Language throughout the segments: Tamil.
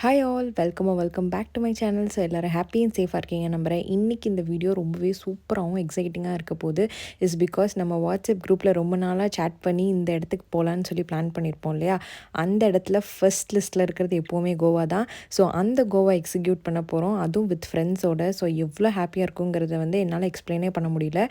Hi all welcome back to my channel. So எல்லோரும் ஹாப்பி அண்ட் சேஃபாக இருக்கீங்க நம்புகிறேன். இன்றைக்கி இந்த வீடியோ ரொம்பவே சூப்பராகவும் எக்ஸைட்டிங்காக இருக்க போது. பிகாஸ் நம்ம வாட்ஸ்அப் குரூப்பில் ரொம்ப நாளாக சேட் பண்ணி இந்த இடத்துக்கு போகலான்னு சொல்லி பிளான் பண்ணியிருப்போம் இல்லையா. அந்த இடத்துல ஃபர்ஸ்ட் லிஸ்ட்டில் இருக்கிறது எப்போவுமே கோவா தான். ஸோ அந்த கோவா எக்ஸிக்யூட் பண்ண போகிறோம், அதுவும் வித் ஃப்ரெண்ட்ஸோட. ஸோ எவ்வளோ ஹாப்பியாக இருக்குங்கிறத என்னால் எக்ஸ்பிளைனே பண்ண முடியல.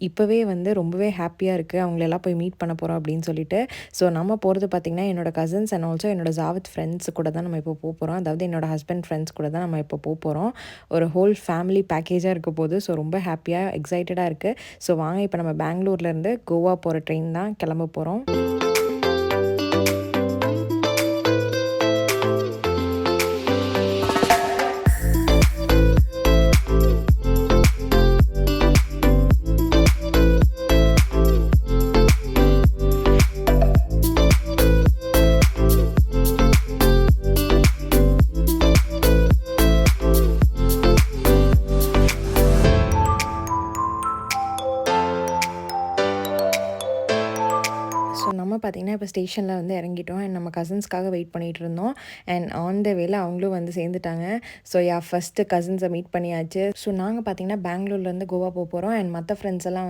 இப்போவே ரொம்பவே ஹாப்பியாக இருக்குது, அவங்களெல்லாம் போய் மீட் பண்ண போகிறோம் அப்படின்னு சொல்லிட்டு. ஸோ நம்ம போகிறது பார்த்திங்கன்னா என்னோடய கசின்ஸ் அண்ட் ஆல்சோ என்னோடய ஜாவத் ஃப்ரெண்ட்ஸ் கூட தான் நம்ம இப்போ போகிறோம். அதாவது என்னோட ஹஸ்பண்ட் ஃப்ரெண்ட்ஸ் கூட தான் நம்ம இப்போ போகிறோம். ஒரு ஹோல் ஃபேமிலி பேக்கேஜாக இருக்க போது. ஸோ ரொம்ப ஹாப்பியாக எக்ஸைட்டடாக இருக்குது. ஸோ வாங்க இப்போ நம்ம பெங்களூர்லேருந்து கோவா போகிற ட்ரெயின் தான் கிளம்ப போகிறோம். நம்ம பார்த்திங்கன்னா இப்போ ஸ்டேஷனில் இறங்கிட்டோம். அண்ட் நம்ம கசின்ஸ்க்காக வெயிட் பண்ணிகிட்டு இருந்தோம். அண்ட் ஆன் த வேல அவங்களும் சேர்ந்துட்டாங்க. ஸோ ஃபஸ்ட்டு கசின்ஸை மீட் பண்ணியாச்சு. ஸோ நாங்கள் பார்த்திங்கன்னா பெங்களூர்லேருந்து கோவா போகிறோம். அண்ட் மற்ற ஃப்ரெண்ட்ஸ் எல்லாம்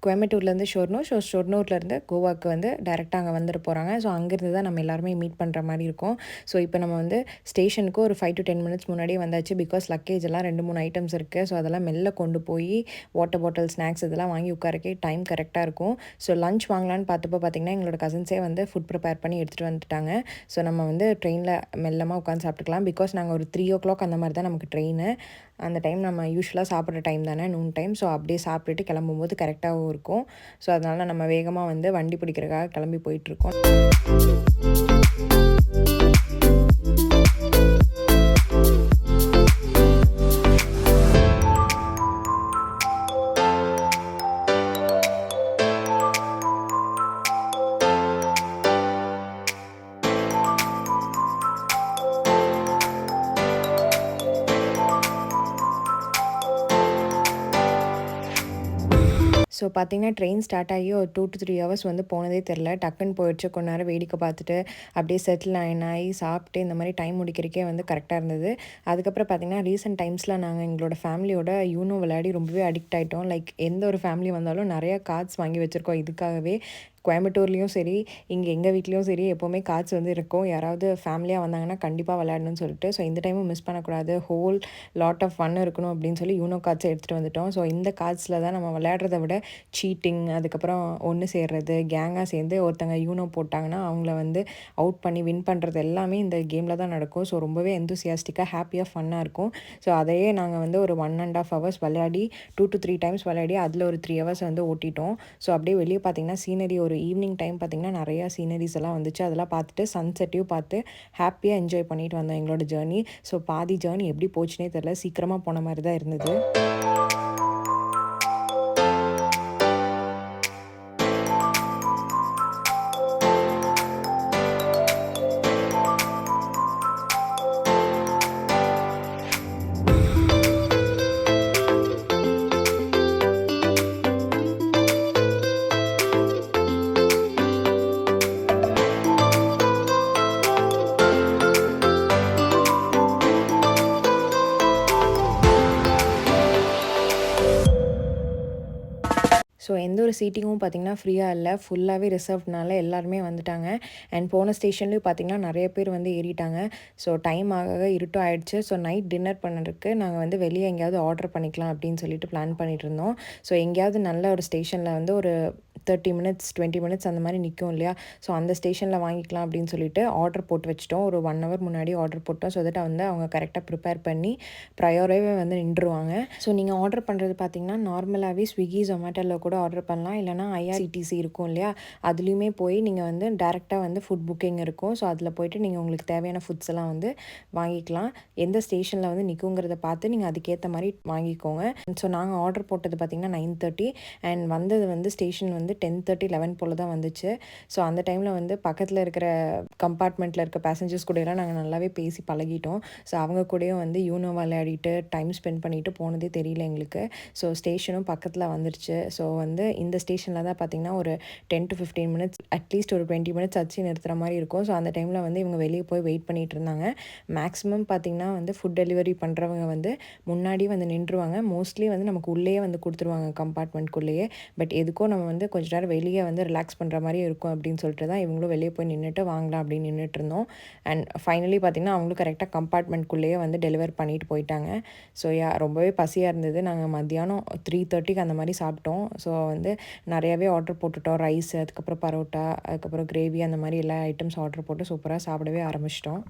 கோயம்புத்தூர்லேருந்து ஷொர்ணூர், ஸோ ஷொர்ணூர்லேருந்து கோவாவுக்கு டேரெக்டாக அங்கே வந்துட்டு போகிறாங்க. ஸோ அங்கேருந்து தான் நம்ம எல்லாருமே மீட் பண்ணுற மாதிரி இருக்கும். ஸோ இப்போ நம்ம ஸ்டேஷனுக்கு ஒரு 5 to 10 minutes முன்னாடியே வந்தாச்சு. பிகாஸ் லக்கேஜ் எல்லாம் 2-3 ஐட்டம்ஸ் இருக்குது. ஸோ அதெல்லாம் மெல்ல கொண்டு போய் வாட்டர் பாட்டில், ஸ்நாக்ஸ் இதெல்லாம் வாங்கி உட்காரக்கே டைம் கரெக்டாக இருக்கும். ஸோ லஞ்ச் வாங்கலான்னு பார்த்தப்போ பார்த்திங்கன்னா எங்களோட கசின்ஸே ஃபுட் ப்ரிப்பேர் பண்ணி எடுத்துகிட்டு வந்துட்டாங்க. ஸோ நம்ம ட்ரெயினில் மெல்லமாக உட்காந்து சாப்பிட்டுக்கலாம். பிகாஸ் நாங்கள் ஒரு 3 o'clock அந்த மாதிரி தான் நமக்கு ட்ரெயின். அந்த டைம் நம்ம யூஸ்வலாக சாப்பிட்ற டைம் தானே, நூன் டைம். ஸோ அப்படியே சாப்பிட்டுட்டு கிளம்பும்போது கரெக்டாகவும் இருக்கும். ஸோ அதனால் நம்ம வேகமாக வண்டி பிடிக்கிறதுக்காக கிளம்பி போயிட்டுருக்கோம். ஸோ பார்த்திங்கன்னா ட்ரெயின் ஸ்டார்ட் ஆகி ஒரு 2 to 3 hours போனதே தெரில. டக்குன்னு போயிடுச்சு. கொஞ்ச நேரம் வேடிக்கை பார்த்துட்டு அப்படியே செட்டில் ஆகி சாப்பிட்டு இந்த மாதிரி டைம் முடிக்கிறக்கே கரெக்டாக இருந்தது. அதுக்கப்புறம் பார்த்திங்கன்னா ரீசெண்ட் டைம்ஸில் நாங்கள் எங்களோட ஃபேமிலியோட யூனோ விளையாடி ரொம்பவே அடிக்ட் ஆகிட்டோம். லைக் எந்த ஒரு ஃபேமிலி வந்தாலும் நிறையா கார்ட்ஸ் வாங்கி வச்சுருக்கோம் இதுக்காகவே. கோயம்புத்தூர்லேயும் சரி, இங்கே எங்கள் வீட்லேயும் சரி, எப்போவுமே கார்ட்ஸ் இருக்கும். யாராவது ஃபேமிலியாக வந்தாங்கன்னா கண்டிப்பாக விளையாடணும்னு சொல்லிட்டு. ஸோ இந்த டைமும் மிஸ் பண்ணக்கூடாது, ஹோல் லாட் ஆஃப் ஃபன் இருக்கணும் அப்படின்னு சொல்லி யூனோ கார்ட்ஸை எடுத்துகிட்டு வந்துட்டோம். ஸோ இந்த கார்ட்ஸில் தான் நம்ம விளையாடுறத விட சீட்டிங், அதுக்கப்புறம் ஒன்று சேர்றது, கேங்காக சேர்ந்து ஒருத்தங்க யூனோ போட்டாங்கன்னா அவங்கள அவுட் பண்ணி வின் பண்ணுறது எல்லாமே இந்த கேமில் தான் நடக்கும். ஸோ ரொம்பவே எந்தூசியாஸ்டிக்காக ஹாப்பியாக ஃபன்னாக இருக்கும். ஸோ அதையே நாங்கள் ஒரு 1.5 hours விளையாடி 2 to 3 times விளையாடி அதில் ஒரு 3 hours ஓட்டிட்டோம். ஸோ அப்படியே வெளியே பார்த்திங்கன்னா சீனரி, ஒரு ஈவினிங் டைம் பார்த்திங்கன்னா நிறையா சீனரிஸ் எல்லாம் வந்துச்சு. அதெல்லாம் பார்த்துட்டு சன்செட்டையும் பார்த்து ஹாப்பியாக என்ஜாய் பண்ணிட்டு வந்தோம் எங்களோட ஜேர்னி. ஸோ பாதி ஜேர்னி எப்படி போச்சுனே தெரில, சீக்கிரமாக போன மாதிரி தான் இருந்தது. ஸோ எந்த ஒரு சீட்டிங்கும் பார்த்திங்கன்னா ஃப்ரீயாக இல்லை, ஃபுல்லாகவே ரிசர்வ்னால எல்லாருமே வந்துட்டாங்க. அண்ட் போன ஸ்டேஷன்லேயும் பார்த்திங்கன்னா நிறைய பேர் ஏறிட்டாங்க. ஸோ டைம் ஆக இருட்டும் ஆகிடுச்சு. ஸோ நைட் டின்னர் பண்ணுறதுக்கு நாங்கள் வெளியே எங்கேயாவது ஆர்டர் பண்ணிக்கலாம் அப்படின்னு சொல்லிட்டு பிளான் பண்ணிகிட்டு இருந்தோம். ஸோ எங்கேயாவது நல்ல ஒரு ஸ்டேஷனில் ஒரு 30 minutes 20 minutes அந்த மாதிரி நிற்கும் இல்லையா. ஸோ அந்த ஸ்டேஷனில் வாங்கிக்கலாம் அப்படின்னு சொல்லிட்டு ஆர்டர் போட்டு வச்சிட்டோம். ஒரு 1 hour முன்னாடி ஆர்டர் போட்டோம். ஸோ தட் அவங்க கரெக்டாக ப்ரிப்பேர் பண்ணி ப்ரையோராகவே நின்றுருவாங்க. ஸோ நீங்கள் ஆர்டர் பண்ணுறது பார்த்திங்கன்னா நார்மலாகவே ஸ்விக்கி, ஜொமேட்டோவில் கூட ஆர்டர் பண்ணலாம். இல்லைனா IRCTC இருக்கும் இல்லையா, அதுலேயுமே போய் நீங்கள் டேரெக்டாக ஃபுட் புக்கிங் இருக்கும். ஸோ அதில் போய்ட்டு நீங்கள் உங்களுக்கு தேவையான ஃபுட்ஸ் எல்லாம் வாங்கிக்கலாம். எந்த ஸ்டேஷனில் நிற்குங்கிறத பார்த்து நீங்கள் அதுக்கேற்ற மாதிரி வாங்கிக்கோங்க. ஸோ நாங்கள் ஆர்டர் போட்டது பார்த்திங்கன்னா 9:30 அண்ட் வந்தது ஸ்டேஷன் வந்து 10:30, 11 போல தான் வந்துச்சு. ஸோ அந்த டைமில் வந்து பக்கத்தில் இருக்கிற கம்பார்ட்மெண்ட்டில் இருக்க பேசஞ்சர்ஸ் கூடலாம் நாங்கள் நல்லாவே பேசி பழகிட்டோம். ஸோ அவங்க கூடயும் வந்து யூனோ விளையாடிட்டு டைம் ஸ்பெண்ட் பண்ணிட்டு போனதே தெரியல எங்களுக்கு. ஸோ ஸ்டேஷனும் பக்கத்தில் வந்துருச்சு. ஸோ வந்து இந்த ஸ்டேஷனில் தான் பார்த்திங்கன்னா ஒரு 10 to 15 மினிட்ஸ் அட்லீஸ்ட் ஒரு 20 மினிட்ஸ் ஆச்சு நிறுத்துகிற மாதிரி இருக்கும். ஸோ அந்த டைமில் வந்து இவங்க வெளியே போய் வெயிட் பண்ணிகிட்டு இருந்தாங்க. மேக்ஸிமம் பார்த்திங்கன்னா வந்து ஃபுட் டெலிவரி பண்ணுறவங்க வந்து முன்னாடி வந்து நின்றுவாங்க. மோஸ்ட்லி வந்து நமக்கு உள்ளேயே வந்து கொடுத்துருவாங்க கம்பார்ட்மெண்ட்குள்ளேயே. பட் எதுக்கோ நம்ம வந்து கொஞ்ச நேரம் வெளியே வந்து ரிலாக்ஸ் பண்ணுற மாதிரி இருக்கும் அப்படின்னு சொல்லிட்டு தான் இவங்களும் வெளியே போய் நின்றுட்டு வாங்கலாம் அப்படின்னு நின்றுட்டு இருந்தோம். அண்ட் ஃபைனலி பார்த்திங்கன்னா அவங்களும் கரெக்டாக கம்பார்ட்மெண்ட்குள்ளேயே வந்து டெலிவர் பண்ணிட்டு போயிட்டாங்க. ஸோ ரொம்பவே பசியாக இருந்தது. நாங்கள் மத்தியானம் 3:30க்கு அந்த மாதிரி சாப்பிட்டோம். ஸோ வந்து நிறையாவே ஆர்டர் போட்டுட்டோம். ரைஸ், அதுக்கப்புறம் பரோட்டா, அதுக்கப்புறம் கிரேவி, அந்த மாதிரி எல்லா ஐட்டம்ஸ் ஆர்டர் போட்டு சூப்பராக சாப்பிடவே ஆரம்பிச்சிட்டோம்.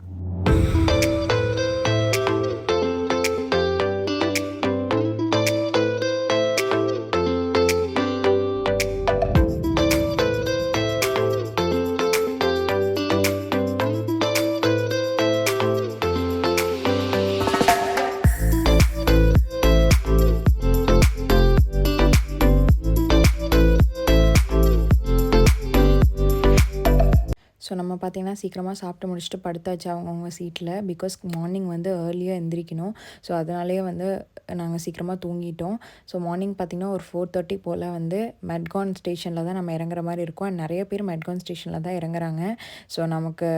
ஸோ நம்ம பார்த்திங்கன்னா சீக்கிரமாக சாப்பிட்டு முடிச்சுட்டு படுத்தாச்சு அவங்கவுங்க சீட்டில். பிகாஸ் மார்னிங் வந்து ஏர்லியாக எந்திரிக்கணும். ஸோ அதனாலேயே வந்து நாங்கள் சீக்கிரமாக தூங்கிட்டோம். ஸோ மார்னிங் பார்த்திங்கன்னா ஒரு 4:30 போல் வந்து மெட்கான் ஸ்டேஷனில் தான் நம்ம இறங்குற மாதிரி இருக்கும். அண்ட் நிறைய பேர் மெட்கான் ஸ்டேஷனில் தான் இறங்குறாங்க. ஸோ நமக்கு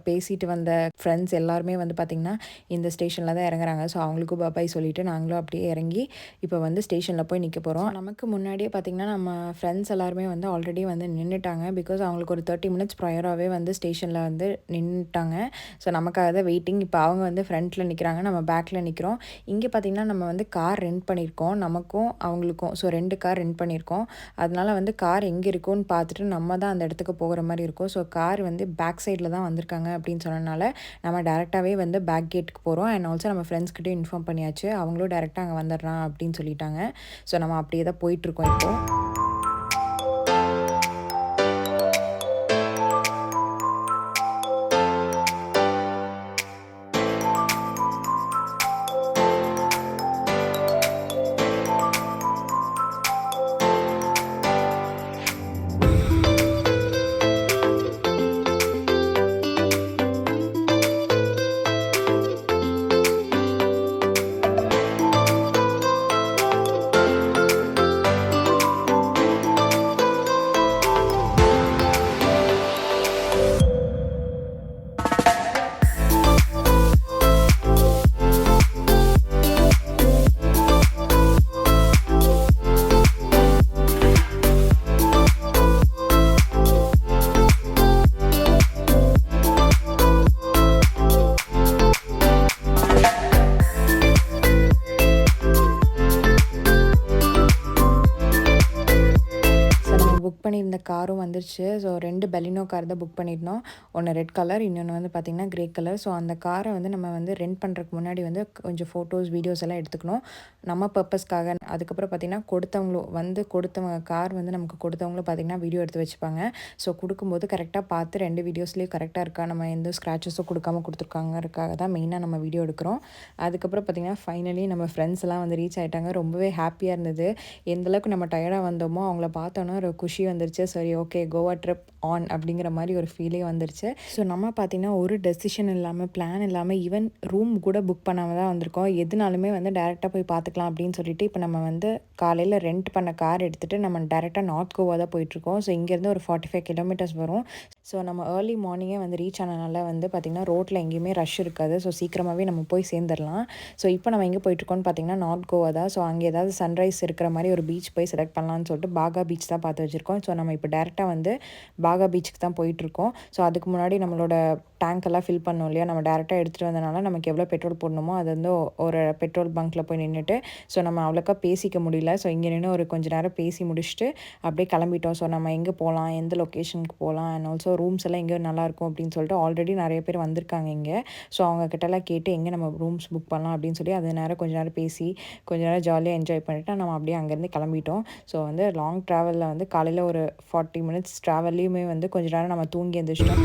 பேசிட்டு வந்த ஃப்ரெண்ட்ஸ் எல்லாருமே வந்து பார்த்திங்கன்னா இந்த ஸ்டேஷனில் தான் இறங்குறாங்க. ஸோ அவங்களுக்கும் பாய் சொல்லிவிட்டு நாங்களும் அப்படியே இறங்கி இப்போ வந்து ஸ்டேஷனில் போய் நிற்க போகிறோம். நமக்கு முன்னாடியே பார்த்திங்கன்னா நம்ம ஃப்ரெண்ட்ஸ் எல்லாருமே வந்து ஆல்ரெடி வந்து நின்றுட்டாங்க. பிகாஸ் அவங்களுக்கு ஒரு 30 மினிட்ஸ் ப்ரையராகவே வந்து ஸ்டேஷனில் வந்து நின்றுட்டாங்க. ஸோ நமக்காக தான் வெயிட்டிங். இப்போ அவங்க வந்து ஃப்ரண்ட்டில் நிற்கிறாங்க, நம்ம பேக்கில் நிற்கிறோம். இங்கே பார்த்திங்கன்னா நம்ம வந்து கார் ரெண்ட் பண்ணியிருக்கோம், நமக்கும் அவங்களுக்கும். ஸோ 2 கார் ரெண்ட் பண்ணியிருக்கோம். அதனால் வந்து கார் எங்கே இருக்குன்னு பார்த்துட்டு நம்ம தான் அந்த இடத்துக்கு போகிற மாதிரி இருக்கும். ஸோ கார் வந்து பேக் சைடில் தான் வந்திருக்காங்க அப்படின்னு சொன்னனால நம்ம டேரெக்டாகவே வந்து பேக் கேட்டுக்கு போகிறோம். அண்ட் ஆல்சோ நம்ம ஃப்ரெண்ட்ஸ்கிட்டையும் இன்ஃபார்ம் பண்ணியாச்சு. அவங்களும் டேரெக்டாக அங்கே வந்துடுறான் அப்படின்னு சொல்லிட்டாங்க. ஸோ நம்ம அப்படியே தான் போயிட்டுருக்கோம் இப்போது. புக் பண்ணியிருந்த காரும் வந்துருச்சு. ஸோ 2 பெலினோ கார் தான் புக் பண்ணியிருந்தோம். ஒன்று ரெட் கலர், இன்னொன்று வந்து பார்த்திங்கன்னா க்ரே கலர். ஸோ அந்த காரை வந்து நம்ம வந்து ரெண்ட் பண்ணுறதுக்கு முன்னாடி வந்து கொஞ்சம் ஃபோட்டோஸ், வீடியோஸ் எல்லாம் எடுத்துக்கணும் நம்ம பர்பஸ்க்காக. அதுக்கப்புறம் பார்த்திங்கன்னா கொடுத்தவங்க கார் வந்து நமக்கு கொடுத்தவங்களும் பார்த்திங்கன்னா வீடியோ எடுத்து வச்சுப்பாங்க. ஸோ கொடுக்கும்போது கரெக்டாக பார்த்து 2 வீடியோஸ்லேயும் கரெக்டாக இருக்கா, நம்ம எந்த ஸ்க்ராச்சஸும் கொடுக்காம கொடுத்துருக்காங்கறதுக்காக தான் மெயினாக நம்ம வீடியோ எடுக்கிறோம். அதுக்கப்புறம் பார்த்திங்கன்னா ஃபைனலி நம்ம ஃப்ரெண்ட்ஸ் எல்லாம் வந்து ரீச் ஆகிட்டாங்க. ரொம்பவே ஹாப்பியாக இருந்தது. எந்தளவுக்கு நம்ம டயர்டாக வந்தோமோ அவங்கள பார்த்தோன்னா ஒரு குஷி வந்துருச்சு. சரி, ஓகே, கோவா ட்ரிப் ஆன் அப்படிங்கிற மாதிரி ஒரு ஃபீலே வந்துருச்சு. ஸோ நம்ம பார்த்திங்கன்னா ஒரு டெசிஷன் இல்லாமல், பிளான் இல்லாமல், ஈவன் ரூம் கூட புக் பண்ணாமல் தான் வந்திருக்கோம். எதுனாலுமே வந்து டேரெக்டாக போய் பார்த்துக்கலாம் அப்படின்னு சொல்லிட்டு இப்போ நம்ம வந்து காலையில் ரெண்ட் பண்ண கார் எடுத்துகிட்டு நம்ம டேரெக்டாக நார்த் கோவா தான் போயிட்டுருக்கோம். ஸோ இங்கேருந்து ஒரு 45 கிலோமீட்டர்ஸ் வரும். ஸோ நம்ம ஏர்லி மார்னிங்கே வந்து ரீச் ஆனதுனால வந்து பார்த்திங்கன்னா ரோட்டில் எங்கேயுமே ரஷ் இருக்காது. ஸோ சீக்கிரமாகவே நம்ம போய் சேர்ந்துடலாம். ஸோ இப்போ நம்ம எங்கே போயிட்டுருக்கோன்னு பார்த்திங்கன்னா நார்த் கோவா தான். ஸோ அங்கே ஏதாவது சன்ரைஸ் இருக்கிற மாதிரி ஒரு பீச் போய் செலக்ட் பண்ணலான்னு சொல்லிட்டு பாகா பீச் தான் பார்த்து வச்சுருக்கோம். ஸோ நம்ம இப்போ டேரெக்டாக வந்து பாகா பீச்சுக்கு தான் போயிட்டுருக்கோம். ஸோ அதுக்கு முன்னாடி நம்மளோட டேங்க்கெல்லாம் ஃபில் பண்ணோம் இல்லையா, நம்ம டேரெக்டாக எடுத்துகிட்டு வந்தனால நமக்கு எவ்வளோ பெட்ரோல் போடணுமோ அது வந்து ஒரு பெட்ரோல் பங்க்கில் போய் நின்றுட்டு ஸோ நம்ம அவ்வளோக்கா பேசிக்க முடியல. ஸோ இங்கே நின்று ஒரு கொஞ்சம் நேரம் பேசி முடிச்சுட்டு அப்படியே கிளம்பிட்டோம். ஸோ நம்ம எங்கே போகலாம், எந்த லொக்கேஷனுக்கு போகலாம், அண்ட் ஆல்சோ ரூம்ஸ் எல்லாம் எங்கே நல்லாயிருக்கும் அப்படின்னு சொல்லிட்டு ஆல்ரெடி நிறைய பேர் வந்திருக்காங்க இங்கே. ஸோ அவங்க கிட்டலாம் கேட்டு எங்கே நம்ம ரூம்ஸ் புக் பண்ணலாம் அப்படின்னு சொல்லி அது நேரம் கொஞ்சம் நேரம் பேசி கொஞ்சம் நேரம் ஜாலியாக என்ஜாய் பண்ணிவிட்டு நம்ம அப்படியே அங்கேருந்து கிளம்பிட்டோம். ஸோ வந்து லாங் ட்ராவலில் வந்து காலையில் ஒரு 40 மினிட்ஸ் ட்ராவல்லையுமே வந்து கொஞ்சம் நேரம் நம்ம தூங்கி எழுந்திரிச்சிட்டோம்.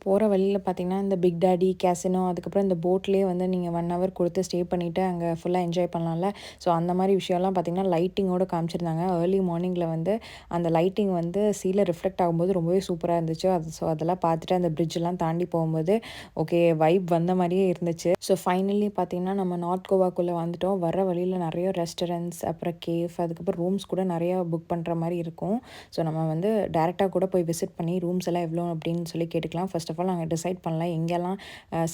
போகிற வழியில் பார்த்தீங்கன்னா இந்த பிக் டாடி கேசினோ அதுக்கப்புறம் இந்த போட்லேயே வந்து நீங்கள் 1 ஹவர் கொடுத்து ஸ்டே பண்ணிவிட்டு அங்கே ஃபுல்லாக என்ஜாய் பண்ணலாம்ல. ஸோ அந்த மாதிரி விஷயம்லாம் பார்த்தீங்கன்னா லைட்டிங்கோடு காமிச்சிருந்தாங்க. ஏர்லி மார்னிங்கில் வந்து அந்த லைட்டிங் வந்து சீல ரிஃப்ளெக்ட் ஆகும்போது ரொம்பவே சூப்பராக இருந்துச்சு. ஸோ அதெல்லாம் பார்த்துட்டு அந்த பிரிட்ஜெலாம் தாண்டி போகும்போது ஓகே வைப் வந்த மாதிரியே இருந்துச்சு. ஸோ ஃபைனலி பார்த்தீங்கன்னா நம்ம நார்த் கோவாக்குள்ளே வந்துட்டோம். வர வழியில் நிறைய ரெஸ்டாரண்ட்ஸ் அப்புறம் கேஃப் அதுக்கப்புறம் ரூம்ஸ் கூட நிறையா புக் பண்ணுற மாதிரி இருக்கும். ஸோ நம்ம வந்து டேரெக்டாக கூட போய் விசிட் பண்ணி ரூம்ஸ் எல்லாம் எவ்வளோ அப்படின்னு சொல்லி கேட்டுக்கலாம். ஃபர்ஸ்ட் ஆஃப் ஆல் நாங்கள் டிசைட் பண்ணலாம் எங்கெல்லாம்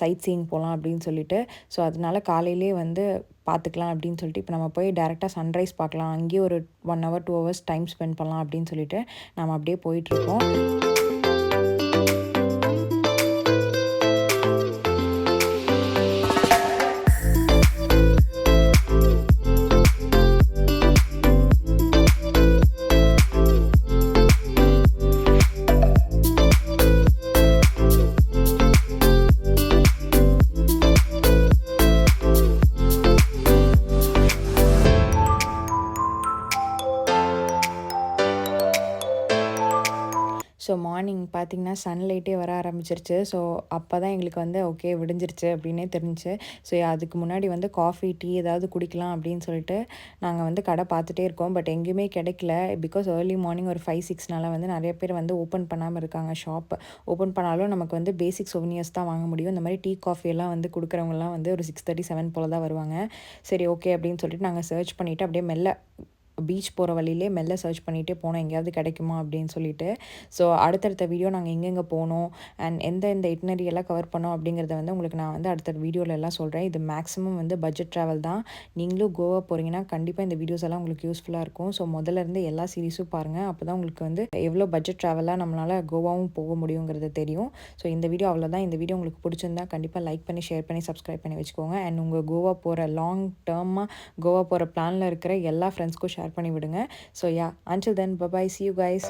சைட் சீயிங் போகலாம் அப்படின்னு சொல்லிட்டு. ஸோ அதனால காலையிலே வந்து பார்த்துக்கலாம் அப்படின்னு சொல்லிட்டு இப்போ நம்ம போய் டேரெக்டாக சன்ரைஸ் பார்க்கலாம், அங்கேயே ஒரு 1 ஹவர் 2 ஹவர்ஸ் டைம் ஸ்பெண்ட் பண்ணலாம் அப்படின்னு சொல்லிட்டு நம்ம அப்படியே போயிட்டுருக்கோம். ஸோ மார்னிங் பார்த்திங்கன்னா சன்லைட்டே வர ஆரம்பிச்சிருச்சு. ஸோ அப்போ தான் எங்களுக்கு வந்து ஓகே விடிஞ்சிருச்சு அப்படின்னே தெரிஞ்சுச்சு. ஸோ அதுக்கு முன்னாடி வந்து காஃபி டீ ஏதாவது குடிக்கலாம் அப்படின்னு சொல்லிட்டு நாங்கள் வந்து கடை பார்த்துட்டே இருக்கோம். பட் எங்கேயுமே கிடைக்கல. பிகாஸ் ஏர்லி மார்னிங் ஒரு 5-6 வந்து நிறைய பேர் வந்து ஓப்பன் பண்ணாமல் இருக்காங்க. ஷாப் ஓப்பன் பண்ணாலும் நமக்கு வந்து பேசிக் சொவனியர்ஸ் தான் வாங்க முடியும். இந்த மாதிரி டீ காஃபி எல்லாம் வந்து கொடுக்குறவங்கலாம் வந்து ஒரு 6:30-7 போல் தான் வருவாங்க. சரி ஓகே அப்படின்னு சொல்லிட்டு நாங்கள் சர்ச் பண்ணிவிட்டு அப்படியே மெல்ல பீச் போகிற வழியிலே மெல்ல சர்ச் பண்ணிகிட்டே போனோம் எங்கேயாவது கிடைக்குமா அப்படின்னு சொல்லிட்டு. ஸோ அடுத்தடுத்த வீடியோ நாங்கள் எங்கெங்கே போனோம் அண்ட் எந்த இட்னரி எல்லாம் கவர் பண்ணோம் அப்படிங்கிறத வந்து உங்களுக்கு நான் வந்து அடுத்த வீடியோவில் எல்லாம் சொல்கிறேன். இது மேக்ஸிமம் வந்து பட்ஜெட் ட்ராவல் தான். நீங்களும் கோவா போகிறீங்கன்னா கண்டிப்பாக இந்த வீடியோஸ் எல்லாம் உங்களுக்கு யூஸ்ஃபுல்லாக இருக்கும். ஸோ முதல்ல இருந்து எல்லா சீரீஸும் பாருங்கள். அப்போ தான் உங்களுக்கு வந்து எவ்வளோ பட்ஜெட் ட்ராவலாக நம்மளால் கோவாவும் போக முடியுங்கிறது தெரியும். ஸோ இந்த வீடியோ அவ்வளோதான். இந்த வீடியோ உங்களுக்கு பிடிச்சிருந்தா கண்டிப்பாக லைக் பண்ணி ஷேர் பண்ணி சப்ஸ்கிரைப் பண்ணி வச்சுக்கோங்க. அண்ட் உங்கள் கோவா போகிற லாங் டேர்மாக கோவா போகிற பிளானில் இருக்கிற எல்லா ஃப்ரெண்ட்ஸ்க்கும் ஷேர் பண்ணி விடுங்க. So yeah, until then, bye bye, see you guys.